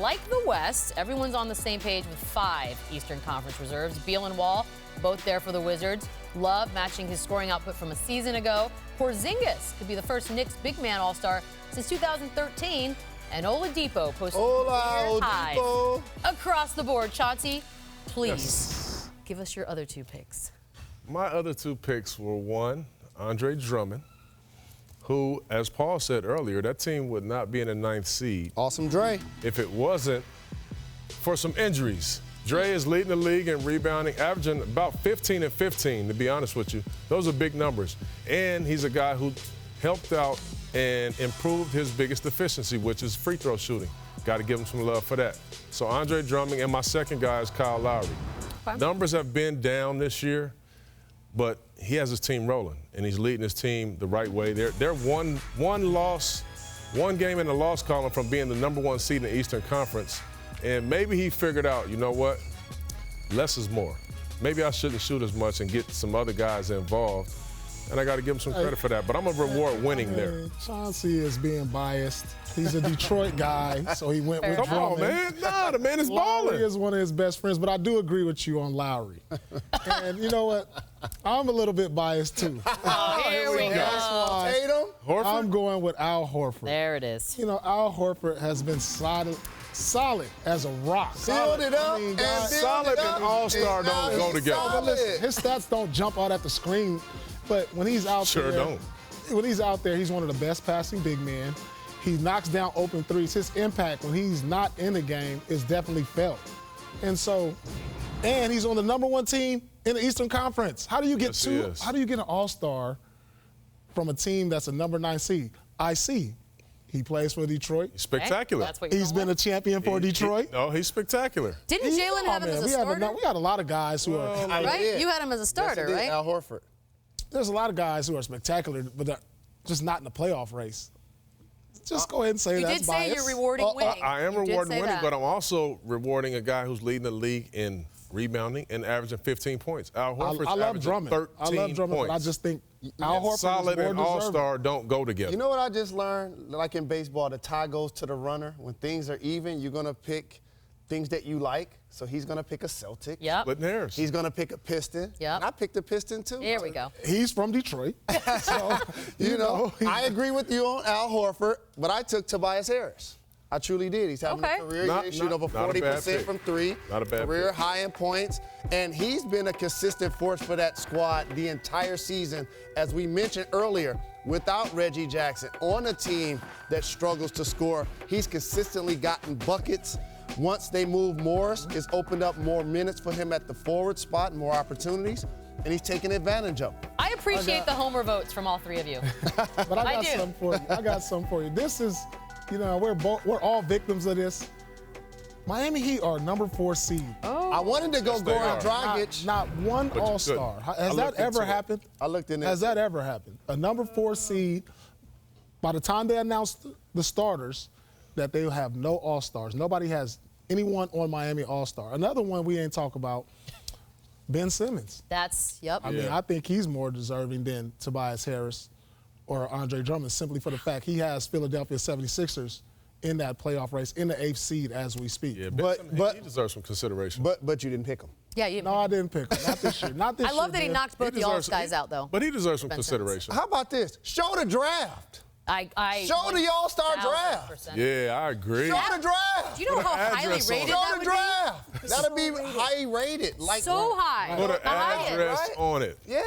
Like the West, everyone's on the same page with 5 Eastern Conference reserves. Beal and Wall, both there for the Wizards. Love matching his scoring output from a season ago. Porzingis could be the first Knicks big man all-star since 2013. And Oladipo posted career highs across the board. Chauncey, please give us your other 2 picks. My other 2 picks were, one, Andre Drummond, who, as Paul said earlier, that team would not be in the 9th seed. Awesome, Dre. If it wasn't for some injuries. Dre is leading the league in rebounding, averaging about 15 and 15, to be honest with you. Those are big numbers. And he's a guy who helped out and improved his biggest deficiency, which is free throw shooting. Got to give him some love for that. So Andre Drummond, and my second guy is Kyle Lowry. Okay. Numbers have been down this year, but he has his team rolling, and he's leading his team the right way. They're one game in the loss column from being the #1 seed in the Eastern Conference. And maybe he figured out, you know what, less is more. Maybe I shouldn't shoot as much and get some other guys involved. And I got to give him some credit for that. But I'm going to reward winning there. Chauncey is being biased. He's a Detroit guy, so he went with Come Drummond. on, man. Nah, the man is balling. Lowry is one of his best friends, but I do agree with you on Lowry. And you know what? I'm a little bit biased, too. Oh, here we go. That's why Tatum? Horford? I'm going with Al Horford. There it is. You know, Al Horford has been solid as a rock. Build it up and build solid it up. and all-star don't go together. But listen, his stats don't jump out at the screen, but when he's out when he's out there, he's one of the best passing big men. He knocks down open threes. His impact when he's not in the game is definitely felt. And he's on the #1 team in the Eastern Conference. How do you get how do you get an all-star from a team that's a #9 seed? I see. He plays for Detroit. He's spectacular. That's what He's been a champion for Detroit. He's spectacular. Didn't Jalen have him as a starter? We got a lot of guys who are Right? You had him as a starter, right? Al Horford. There's a lot of guys who are spectacular, but they're just not in the playoff race. Just go ahead and say that's biased. You did say you're rewarding winning. I am You did rewarding say winning, that. but I'm also rewarding a guy who's leading the league in rebounding and averaging 15 points. Al Horford's I love averaging Drummond. 13 I love Drummond, points. but I just think Al Horford solid is more and deserving. all-star don't go together. You know what I just learned? Like in baseball, the tie goes to the runner. When things are even, you're going to pick things that you like. So he's going to pick a Celtic. Yep. Splitting hairs. He's going to pick a Piston. Yep. And I picked a Piston, too. There we go. He's from Detroit. So, You know, I agree with you on Al Horford, but I took Tobias Harris. I truly did. He's having a career year. He shoot over 40% from 3. Not a bad career pick. high in points. And he's been a consistent force for that squad the entire season. As we mentioned earlier, without Reggie Jackson on a team that struggles to score, he's consistently gotten buckets. Once they move Morris, it's opened up more minutes for him at the forward spot, more opportunities, and he's taking advantage of them. I appreciate the homer votes from all 3 of you. but I got something for you. I got something for you. This is, you know, we're all victims of this. Miami Heat are #4 seed. Oh. I wanted to go Goran Dragic. Not one all-star. Has that ever happened? I looked in there. Has that ever happened? A #4 seed, by the time they announced the starters, that they have no all-stars. Nobody has anyone on Miami all-star. Another one we ain't talk about, Ben Simmons. I mean, I think he's more deserving than Tobias Harris or Andre Drummond, simply for the fact he has Philadelphia 76ers in that playoff race, in the 8th seed as we speak. Yeah, but he deserves some consideration. But you didn't pick him. Yeah, No, I didn't pick him. Not this year. Not this year. I love that he knocked both the All guys out, though. But he deserves some consideration. How about this? Show the draft. Show the All-Star draft. Yeah, I agree. Show the draft. Do you know how highly rated that would be? Show the draft. That'll be high rated. Like so high. Put an address on it. Yeah.